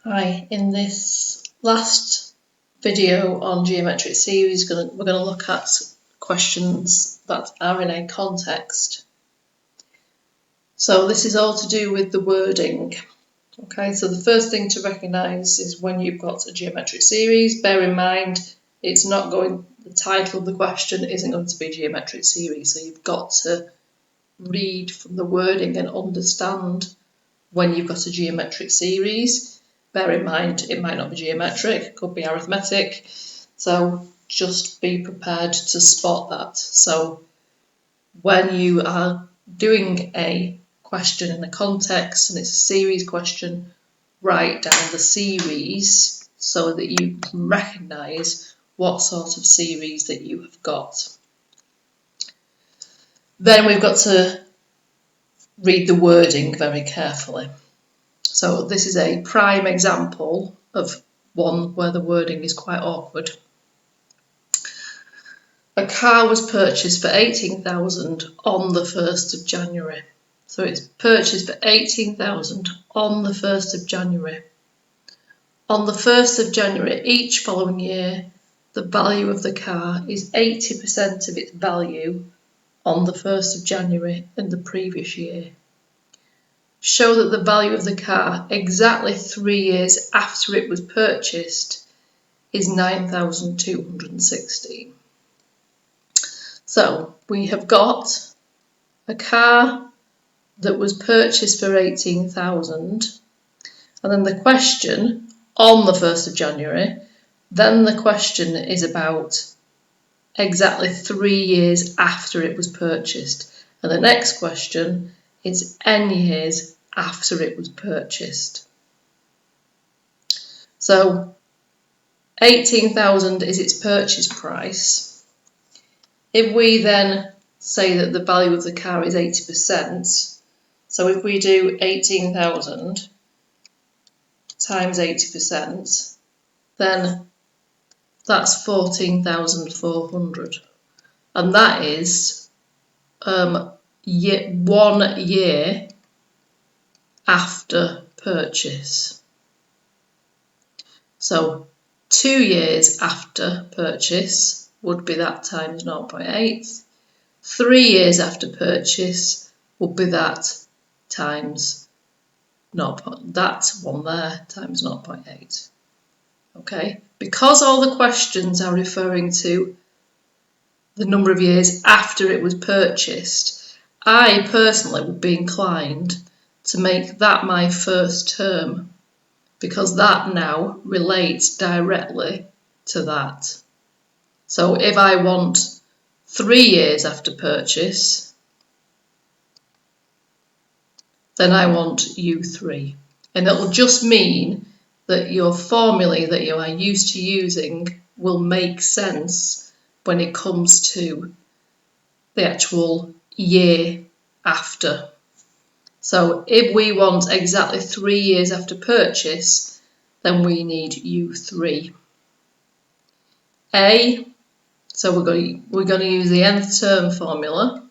Hi, in this last video on geometric series, we're going to look at questions that are in a context. So this is all to do with the wording. Okay, so the first thing to recognise is when you've got a geometric series, bear in mind the title of the question isn't going to be geometric series, so you've got to read from the wording and understand when you've got a geometric series. Bear in mind, it might not be geometric, it could be arithmetic, so just be prepared to spot that. So when you are doing a question in a context and it's a series question, write down the series so that you can recognise what sort of series that you have got. Then we've got to read the wording very carefully. So this is a prime example of one where the wording is quite awkward. A car was purchased for $18,000 on the 1st of January. So it's purchased for $18,000 on the 1st of January. On the 1st of January each following year, the value of the car is 80% of its value on the 1st of January in the previous year. Show that the value of the car exactly 3 years after it was purchased is $9,216. So we have got a car that was purchased for $18,000, and then the question on the 1st of January, then the question is about exactly 3 years after it was purchased, and the next question is n years after it was purchased. So 18,000 is its purchase price. If we then say that the value of the car is 80%, so if we do 18,000 times 80%, then that's 14,400, and that is 1 year after purchase. So 2 years after purchase would be that times 0.8. 3 years after purchase would be that times that one there times 0.8. Okay, because all the questions are referring to the number of years after it was purchased, I personally would be inclined to make that my first term, because that now relates directly to that. So if I want 3 years after purchase, then I want U3. And it will just mean that your formulae that you are used to using will make sense when it comes to the actual year after. So if we want exactly 3 years after purchase, then we need U3. So we're going to use the nth term formula.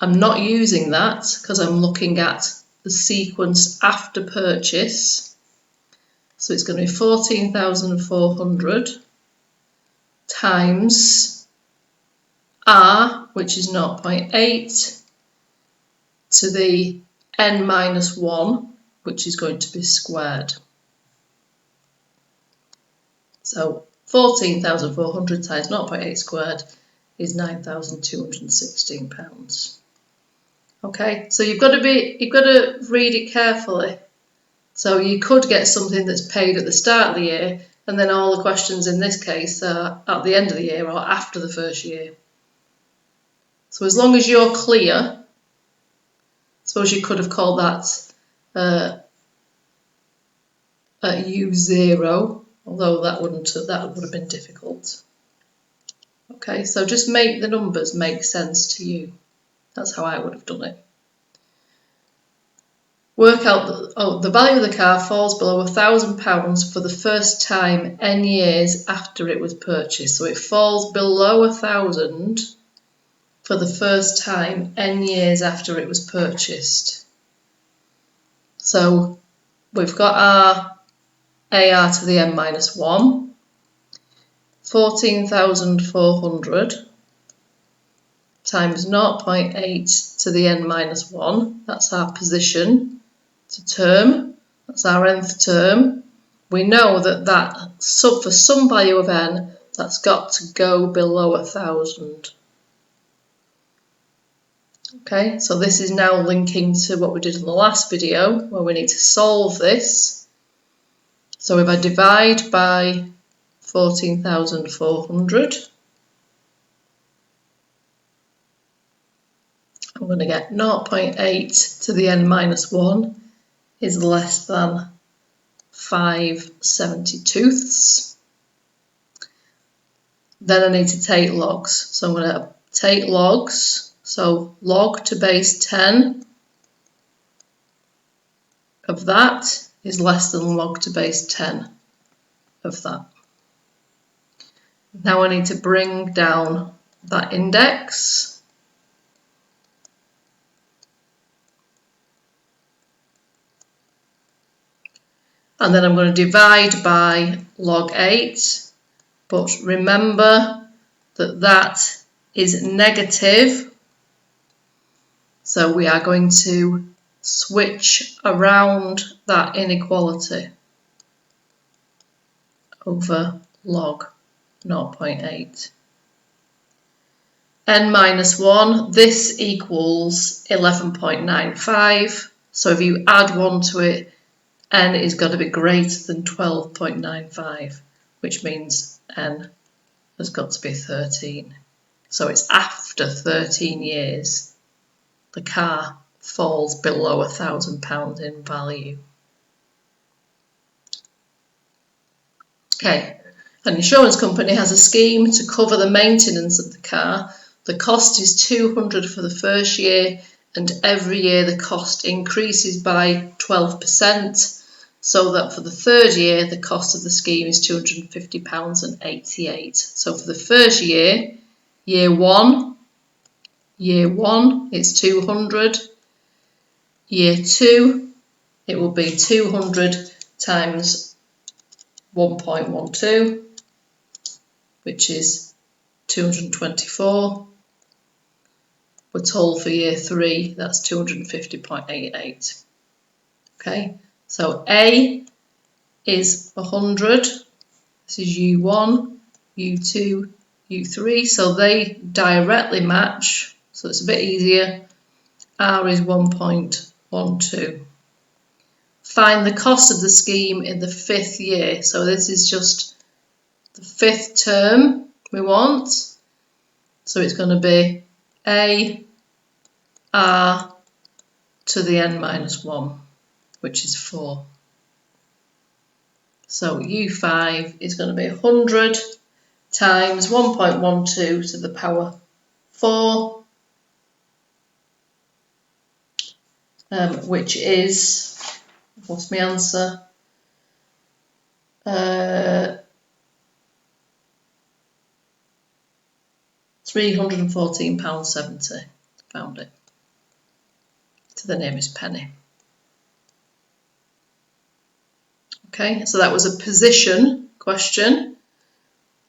I'm not using that because I'm looking at the sequence after purchase. So it's going to be 14,400 times R, which is 0.8, to the n minus 1, which is going to be squared. So 14,400 times 0.8 squared is £9,216. Okay, so you've got to read it carefully. So you could get something that's paid at the start of the year, and then all the questions in this case are at the end of the year or after the first year. So as long as you're clear, I suppose you could have called that U0, although that would have been difficult. Okay, so just make the numbers make sense to you. That's how I would have done it. Work out the value of the car falls below £1,000 for the first time n years after it was purchased. So it falls below 1,000 for the first time n years after it was purchased. So we've got our AR to the n minus 1, 14,400 times 0.8 to the n minus 1, that's our position to term, that's our nth term. We know that for some value of n, that's got to go below 1,000. Okay, so this is now linking to what we did in the last video, where we need to solve this. So if I divide by 14,400, I'm going to get 0.8 to the n minus 1 is less than 5/72. Then I need to take logs. So I'm going to take logs. So log to base 10 of that is less than log to base 10 of that. Now I need to bring down that index. And then I'm going to divide by log 8. But remember that is negative. So we are going to switch around that inequality over log 0.8. N minus 1, this equals 11.95. So if you add 1 to it, n is going to be greater than 12.95, which means n has got to be 13. So it's after 13 years the car falls below £1,000 in value. Okay, an insurance company has a scheme to cover the maintenance of the car. The cost is £200 for the first year, and every year the cost increases by 12%, so that for the third year the cost of the scheme is £250.88. So for the first year, year one it's 200. Year 2, it will be 200 times 1.12, which is 224. We're told for year 3, that's 250.88. Okay, so A is 100. This is U1, U2, U3. So they directly match. So it's a bit easier. R is 1.12. Find the cost of the scheme in the 5th year. So this is just the 5th term we want. So it's going to be A R to the n minus 1, which is 4. So U5 is going to be 100 times 1.12 to the power 4, which is, what's my answer? £314.70. Found it. To the nearest penny. Okay, so that was a position question.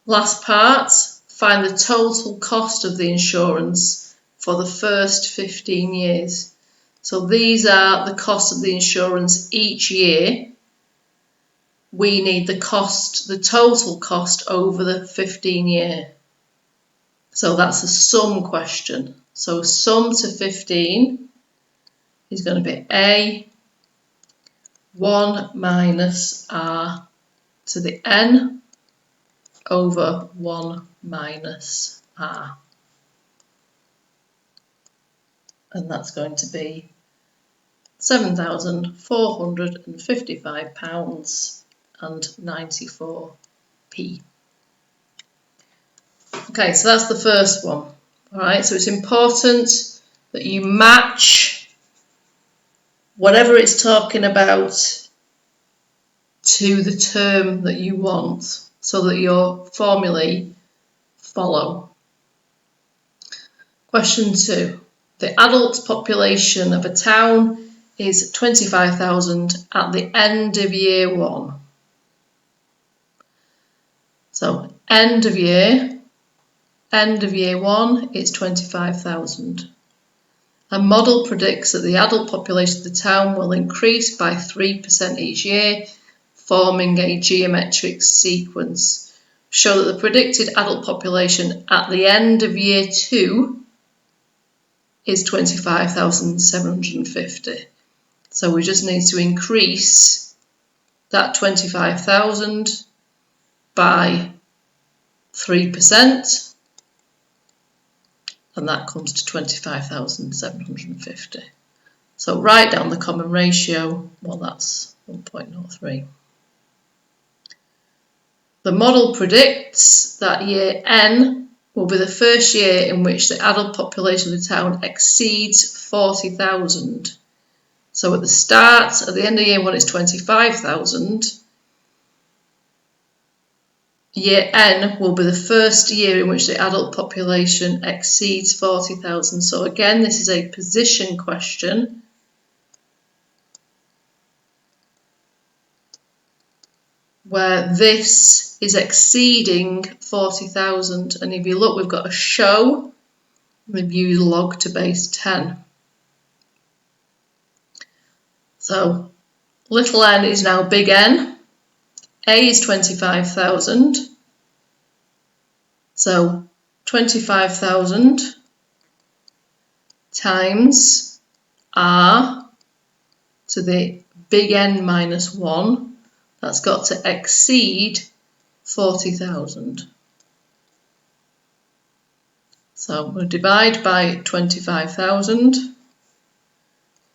Last part, find the total cost of the insurance for the first 15 years. So these are the costs of the insurance each year. We need the total cost over the 15 year. So that's a sum question. So sum to 15 is going to be A 1 minus R to the n over 1 minus R. And that's going to be £7,455.94p. Okay, so that's the first one. All right, so it's important that you match whatever it's talking about to the term that you want, so that your formulae follow. Question 2. The adult population of a town is 25,000 at the end of year 1. So end of year 1 is 25,000. A model predicts that the adult population of the town will increase by 3% each year, forming a geometric sequence. Show that the predicted adult population at the end of year 2 is 25,750. So we just need to increase that 25,000 by 3%, and that comes to 25,750. So write down the common ratio, well, that's 1.03. The model predicts that year N will be the first year in which the adult population of the town exceeds 40,000. So at the end of year 1 it's 25,000. Year N will be the first year in which the adult population exceeds 40,000. So again, this is a position question. Where this is exceeding 40,000. And if you look, we've got a show. We've used log to base 10. So little n is now big N. A is 25,000. So 25,000 times R to the big N minus 1. That's got to exceed 40,000. So we'll divide by 25,000.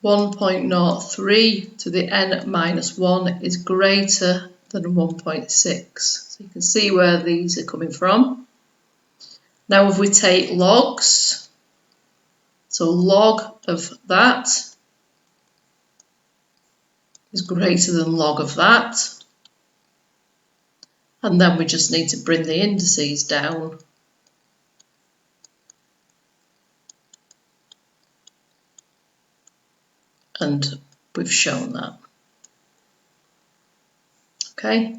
1.03 to the n minus 1 is greater than 1.6. So you can see where these are coming from. Now if we take logs, so log of that is greater than log of that. And then we just need to bring the indices down. And we've shown that. Okay,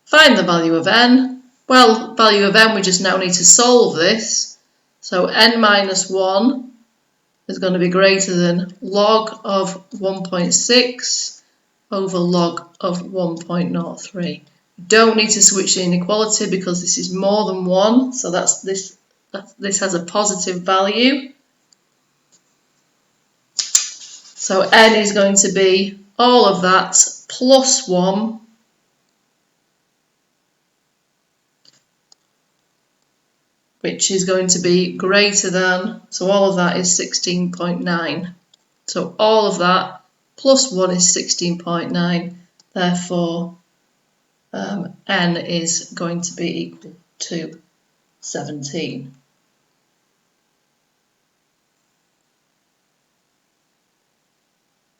find the value of n. Well, value of n, we just now need to solve this. So n minus 1 is going to be greater than log of 1.6 over log of 1.03. Don't need to switch the inequality because this is more than 1, so this has a positive value. So n is going to be all of that plus 1 which is going to be greater than, so all of that is 16.9. So all of that plus 1 is 16.9, therefore n is going to be equal to 17.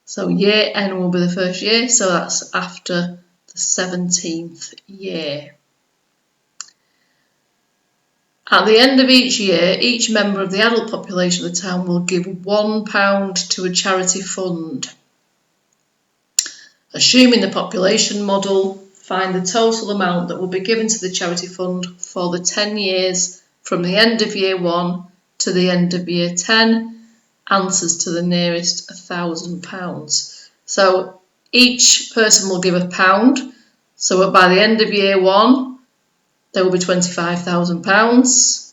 So year n will be the first year, so that's after the 17th year. At the end of each year, each member of the adult population of the town will give £1 to a charity fund. Assuming the population model, find the total amount that will be given to the charity fund for the 10 years from the end of year 1 to the end of year 10. Answers to the nearest £1,000. So each person will give £1. So by the end of year 1, there will be £25,000.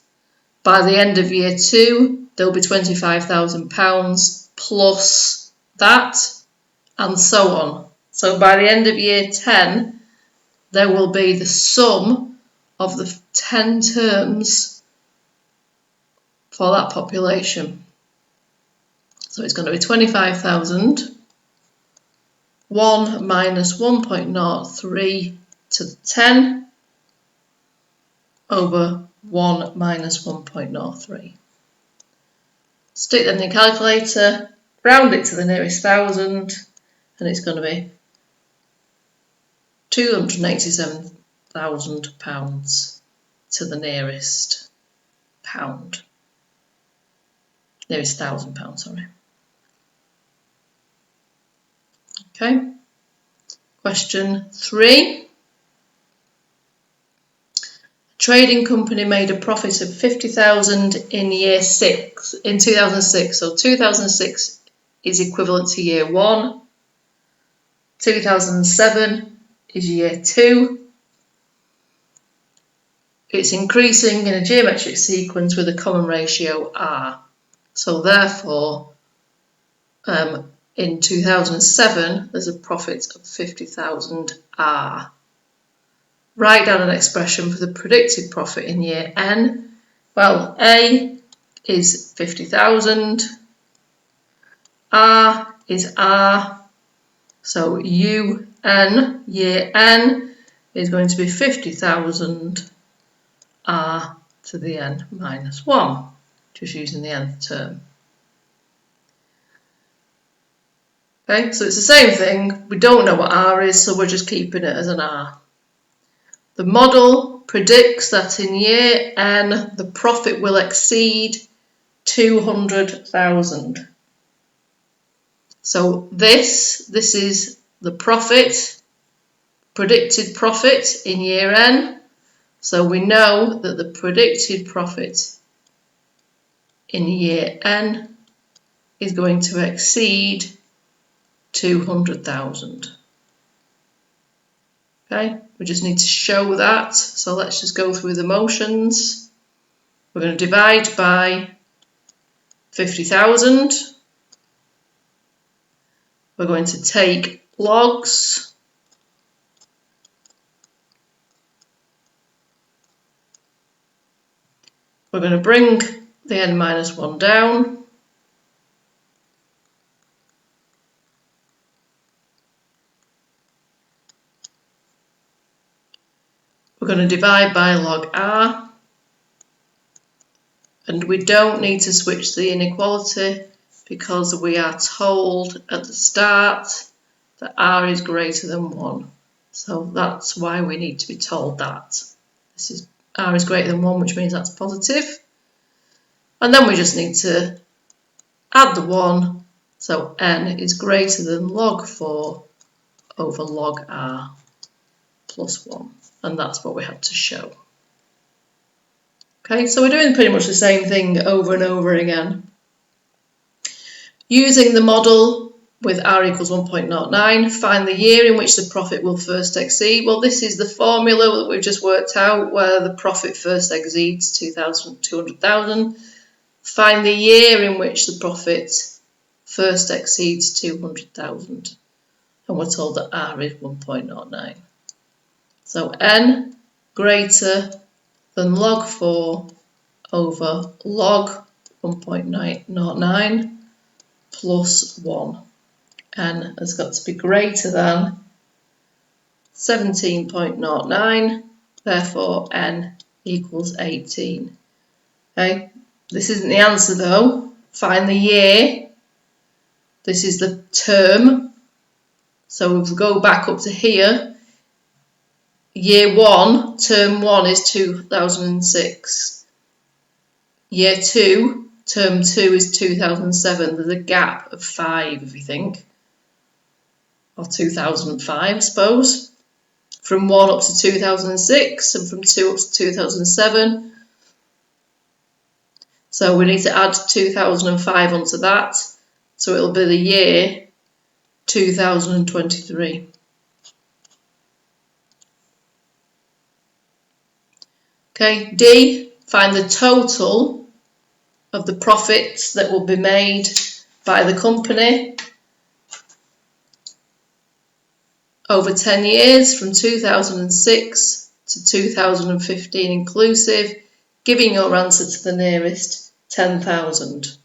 By the end of year 2, there will be £25,000 plus that, and so on. So by the end of year 10, there will be the sum of the 10 terms for that population. So it's going to be 25,000, 1 minus 1.03 to the 10 over 1 minus 1.03. Stick that in your calculator, round it to the nearest 1,000, and it's going to be £287,000 to the nearest pound. Nearest £1,000, sorry. Okay. Question 3. Trading company made a profit of 50,000 in year 6, in 2006. So 2006 is equivalent to year 1. 2007 is year 2. It's increasing in a geometric sequence with a common ratio R. So therefore, in 2007, there's a profit of 50,000 R. Write down an expression for the predicted profit in year N. Well, A is 50,000, R is R, so UN, year N, is going to be 50,000 R to the N minus 1, just using the nth term. Okay, so it's the same thing. We don't know what R is, so we're just keeping it as an R. The model predicts that in year N, the profit will exceed 200,000. So this is the profit, predicted profit in year N. So we know that the predicted profit in year N is going to exceed 200,000. Okay, we just need to show that. So let's just go through the motions. We're going to divide by 50,000. We're going to take logs. We're going to bring the n minus 1 down. We're going to divide by log R. And we don't need to switch the inequality because we are told at the start that R is greater than 1. So that's why we need to be told that. This is R is greater than 1, which means that's positive. And then we just need to add the 1, so N is greater than log 4 over log R plus 1. And that's what we had to show. Okay, so we're doing pretty much the same thing over and over again. Using the model with R equals 1.09, find the year in which the profit will first exceed. Well, this is the formula that we've just worked out where the profit first exceeds 200,000. Find the year in which the profit first exceeds 200,000. And we're told that R is 1.09. So N greater than log 4 over log 1.09 plus 1. N has got to be greater than 17.09, therefore N equals 18. Okay, this isn't the answer though. Find the year. This is the term. So if we go back up to here, year 1, term 1 is 2006. Year 2, term 2 is 2007. There's a gap of 5, if you think. Or 2005, I suppose. From 1 up to 2006 and from 2 up to 2007. So we need to add 2005 onto that. So it'll be the year 2023. Okay, D, find the total of the profits that will be made by the company over 10 years from 2006 to 2015 inclusive, giving your answer to the nearest 10,000.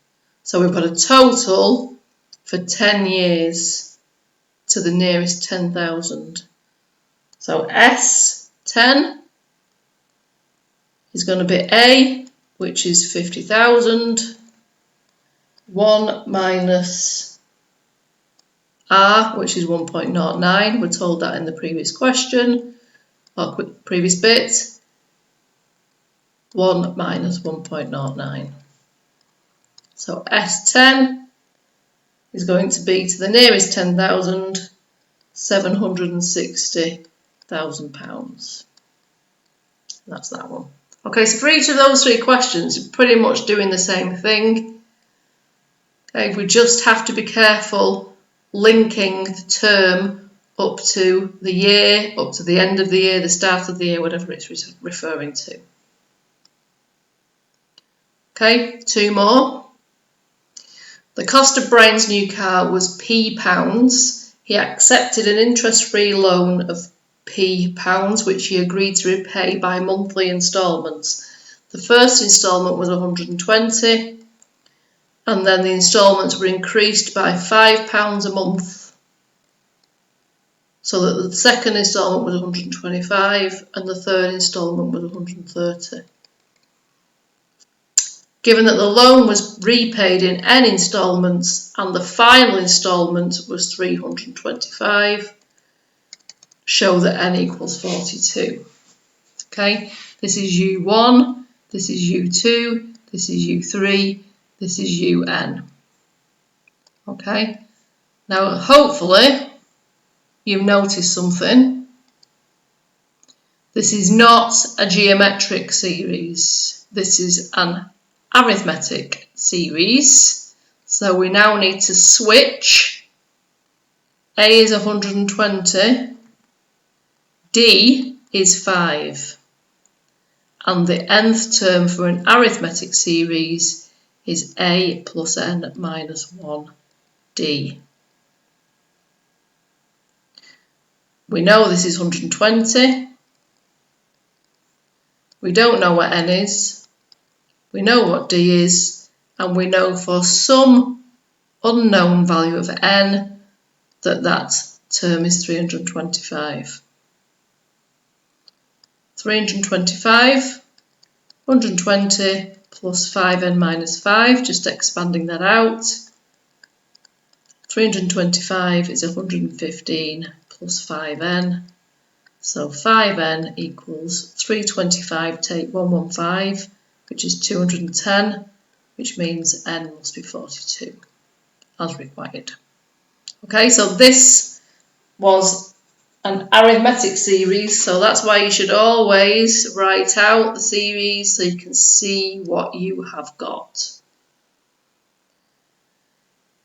So we've got a total for 10 years to the nearest 10,000. So S10 is going to be A, which is 50,000, 1 minus R, which is 1.09. We're told that in the previous question, or previous bit. 1 minus 1.09. So S10 is going to be to the nearest 10,000, £760,000. That's that one. Okay, so for each of those three questions, you're pretty much doing the same thing. Okay, we just have to be careful linking the term up to the year, up to the end of the year, the start of the year, whatever it's referring to. Okay, two more. The cost of Brian's new car was £P. He accepted an interest-free loan of £P, which he agreed to repay by monthly instalments. The first instalment was 120, and then the instalments were increased by £5 a month, so that the second instalment was 125 and the third instalment was 130. Given that the loan was repaid in n instalments and the final instalment was 325, show that n equals 42. Okay, this is U1, this is U2, this is U3, this is UN. Okay, now hopefully you've noticed something. This is not a geometric series, this is an arithmetic series. So we now need to switch. A is 120, D is 5, and the nth term for an arithmetic series is A plus n minus 1, D. We know this is 120. We don't know what n is. We know what D is, and we know for some unknown value of n that term is 325. 325, 120 plus 5n minus 5, just expanding that out. 325 is 115 plus 5n, so 5n equals 325 take 115, which is 210, which means n must be 42, as required. Okay, so this was an arithmetic series, so that's why you should always write out the series so you can see what you have got.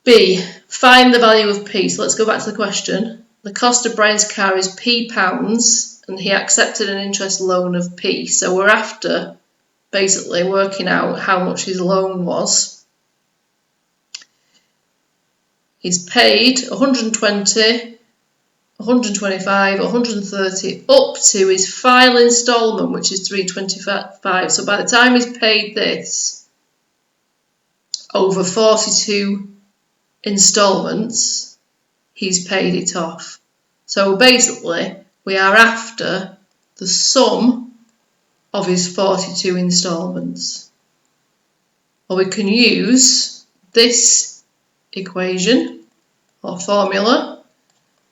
B, find the value of P. So let's go back to the question. The cost of Brian's car is £P, and he accepted an interest loan of P. So we're after basically working out how much his loan was. He's paid 120, 125, 130 up to his final instalment, which is 325. So by the time he's paid this over 42 instalments, he's paid it off. So basically we are after the sum of his 42 instalments. Or we can use this equation or formula,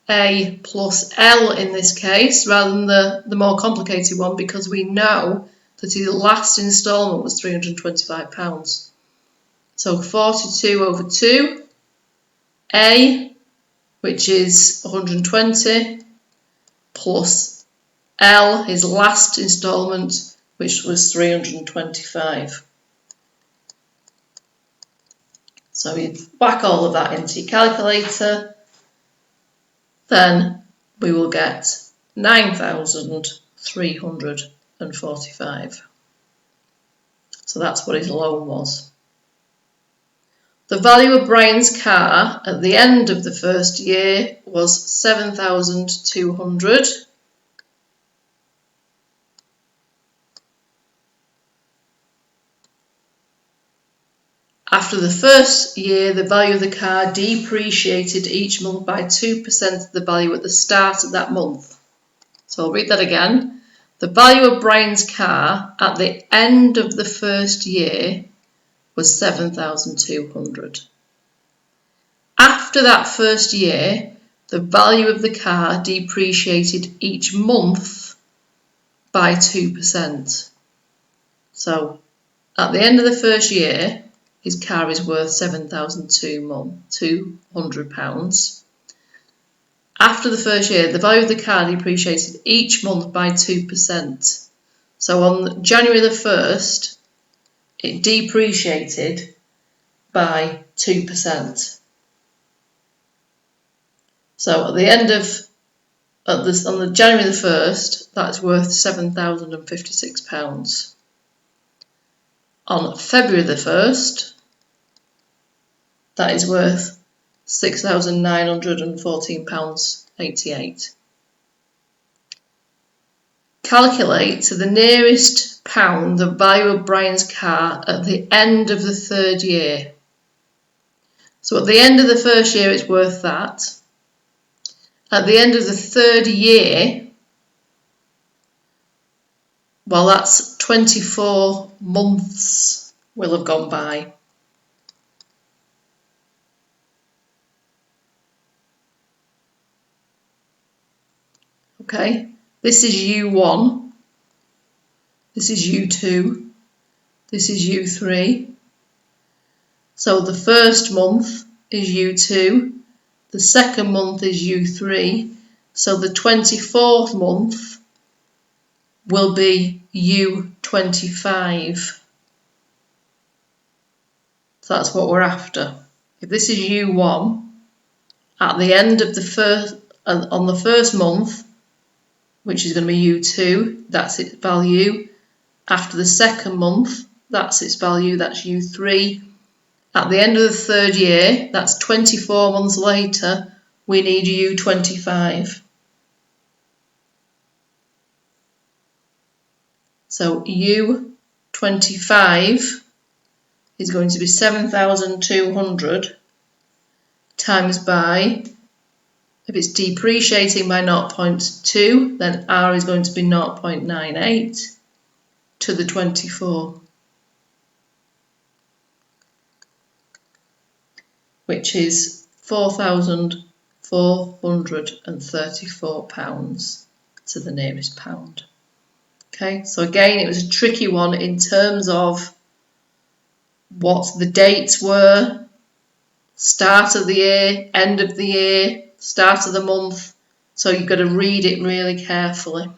A plus L in this case, rather than the more complicated one, because we know that his last instalment was £325. So 42 over 2, A, which is 120, plus L, his last instalment, which was 325. So you whack all of that into your calculator, then we will get 9,345. So that's what his loan was. The value of Brian's car at the end of the first year was 7,200. After the first year, the value of the car depreciated each month by 2% of the value at the start of that month. So I'll read that again. The value of Brian's car at the end of the first year was 7,200. After that first year, the value of the car depreciated each month by 2%. So at the end of the first year, his car is worth £7,200. after the first year, the value of the car depreciated each month by 2%. So on January the 1st, it depreciated by 2%. So at the end of on the January the 1st, that's worth £7,056. On February the 1st, that is worth £6,914.88. Calculate to the nearest pound the value of Brian's car at the end of the third year. So at the end of the first year, it's worth that. At the end of the third year, well, that's 24 months will have gone by. Okay, this is U1, this is U2, this is U3. So the first month is U2, the second month is U3, so the 24th month will be U25. So that's what we're after. If this is U1, at the end of the first, on the first month, which is going to be U2, that's its value. After the second month, that's its value, that's U3. At the end of the third year, that's 24 months later, we need U25. So U25 is going to be 7,200 times by, if it's depreciating by 0.2, then R is going to be 0.98 to the 24, which is £4,434 to the nearest pound. Okay, so again, it was a tricky one in terms of what the dates were, start of the year, end of the year, start of the month, so you've got to read it really carefully.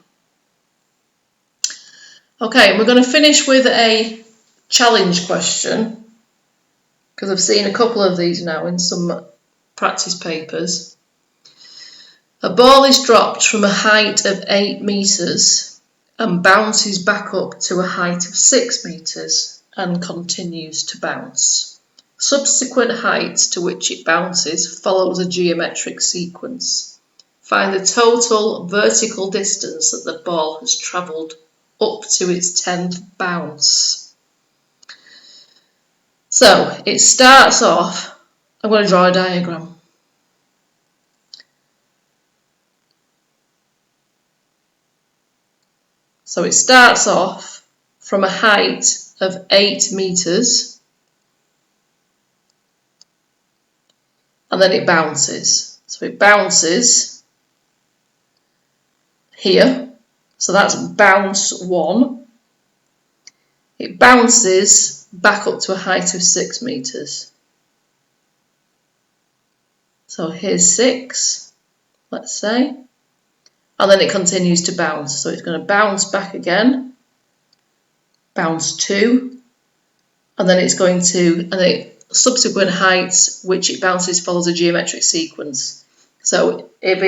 Okay, we're going to finish with a challenge question, because I've seen a couple of these now in some practice papers. A ball is dropped from a height of 8 metres and bounces back up to a height of 6 metres and continues to bounce. Subsequent heights to which it bounces follows a geometric sequence. Find the total vertical distance that the ball has travelled up to its 10th bounce. So it starts off, I'm going to draw a diagram. So it starts off from a height of 8 metres and then it bounces. So it bounces here, so that's bounce 1. It bounces back up to a height of 6 metres. So here's 6, let's say, and then it continues to bounce. So it's going to bounce back again, bounce 2, and then it's going to, and the subsequent heights which it bounces follows a geometric sequence. So if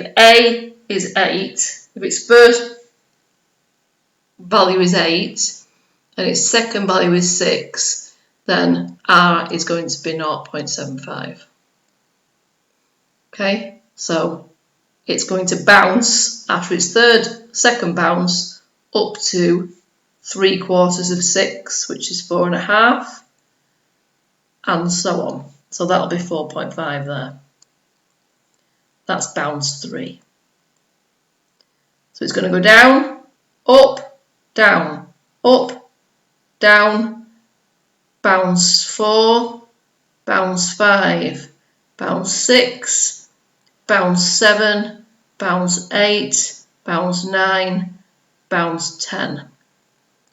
A is 8, if its first value is 8 and its second value is 6, then R is going to be 0.75. Okay, so it's going to bounce after its second bounce up to 3/4 of 6, which is 4.5, and so on. So that'll be 4.5 there. That's bounce 3. So it's going to go down, up, down, bounce 4, bounce 5, bounce 6, bounce 7, bounce 8, bounce 9, bounce 10.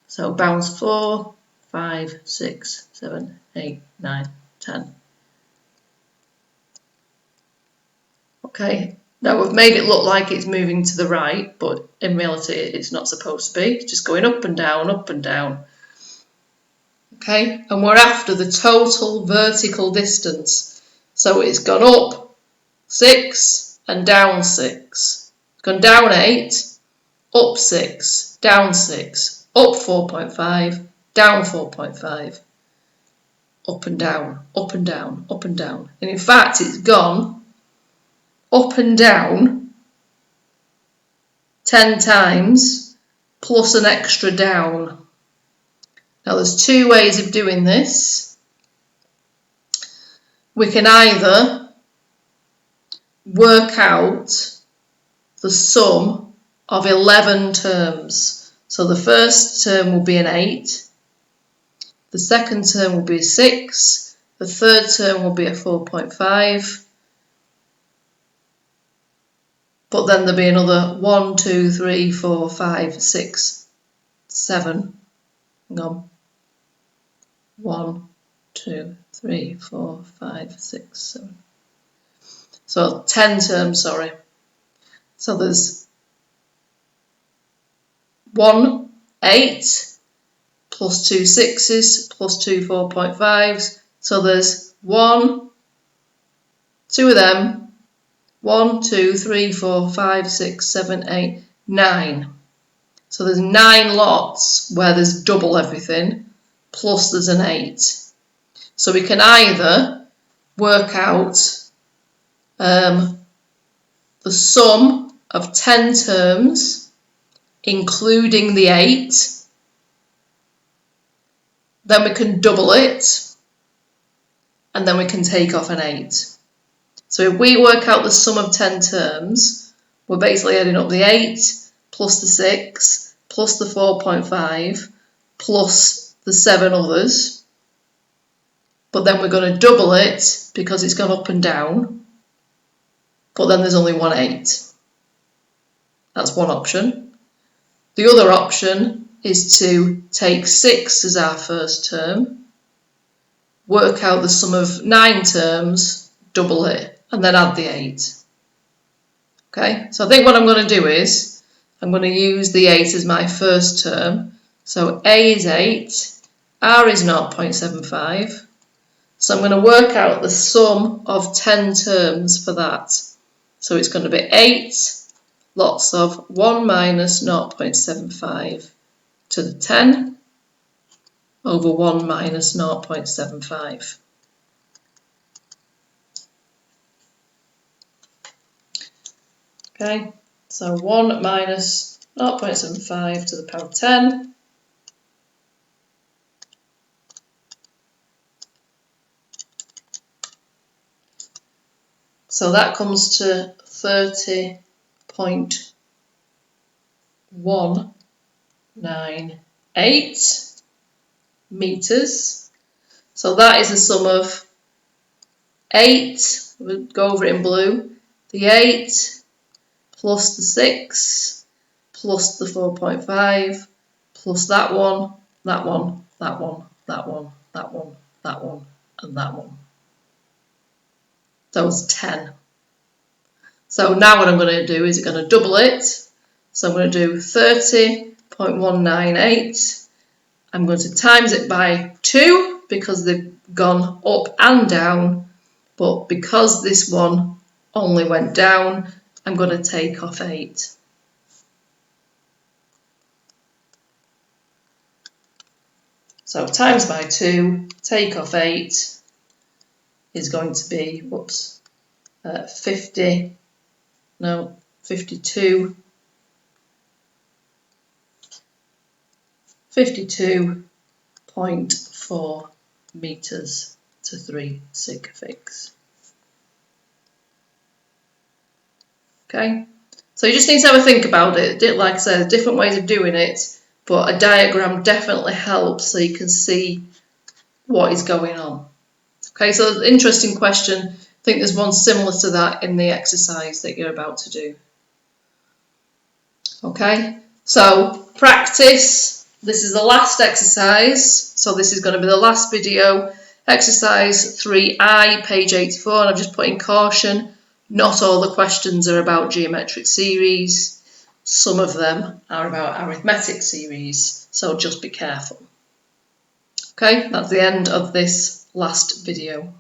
So bounce 4, 5, 6, 7, 8, 9, 10. Okay, Now we've made it look like it's moving to the right, but in reality it's not supposed to be. It's just going up and down, up and down. Okay, and we're after the total vertical distance. So it's gone up 6 and down 6. It's gone down 8, up 6, down 6, up 4.5, down 4.5, up and down, up and down, up and down. And in fact, it's gone up and down 10 times plus an extra down. Now there's two ways of doing this. We can either work out the sum of 11 terms. So the first term will be an 8, the second term will be a 6, the third term will be a 4.5, but then there'll be another 1, 2, 3, 4, 5, 6, 7. Hang on. 1, 2, 3, 4, 5, 6, 7. So 10 terms, sorry. So there's 1, 8, plus 2 6s, plus 2 4.5s. So there's 1, 2 of them, 1, 2, 3, 4, 5, 6, 7, 8, 9. So there's 9 lots where there's double everything, plus there's an 8. So we can either work out the sum of 10 terms, including the 8, then we can double it, and then we can take off an 8. So if we work out the sum of 10 terms, we're basically adding up the 8 plus the 6 plus the 4.5 plus the 7 others, but then we're going to double it because it's gone up and down, but then there's only one 8. That's one option. The other option is to take 6 as our first term, work out the sum of 9 terms, double it, and then add the 8. Okay, so I think what I'm going to do is I'm going to use the 8 as my first term. So A is 8, R is 0.75. So I'm going to work out the sum of 10 terms for that. So it's going to be 8 lots of 1 minus 0.75 to the 10 over 1 minus 0.75. Okay, so 1 minus 0.75 to the power of 10. So that comes to 30.198 metres. So that is a sum of 8, we'll go over it in blue, the 8 plus the 6 plus the 4.5 plus that one, that one, that one, that one, that one, that one, and that one. Those 10. So now what I'm going to do is I'm going to double it. So I'm going to do 30.198. I'm going to times it by 2 because they've gone up and down, but because this one only went down, I'm going to take off 8. So times by 2, take off 8 is going to be, 52.4 metres to 3 sig figs. Okay, so you just need to have a think about it. Like I said, different ways of doing it, but a diagram definitely helps so you can see what is going on. Okay, so interesting question. I think there's one similar to that in the exercise that you're about to do. Okay, so practice. This is the last exercise, so this is going to be the last video. Exercise 3I, page 84, and I've just put in caution. Not all the questions are about geometric series. Some of them are about arithmetic series, so just be careful. Okay, that's the end of this last video.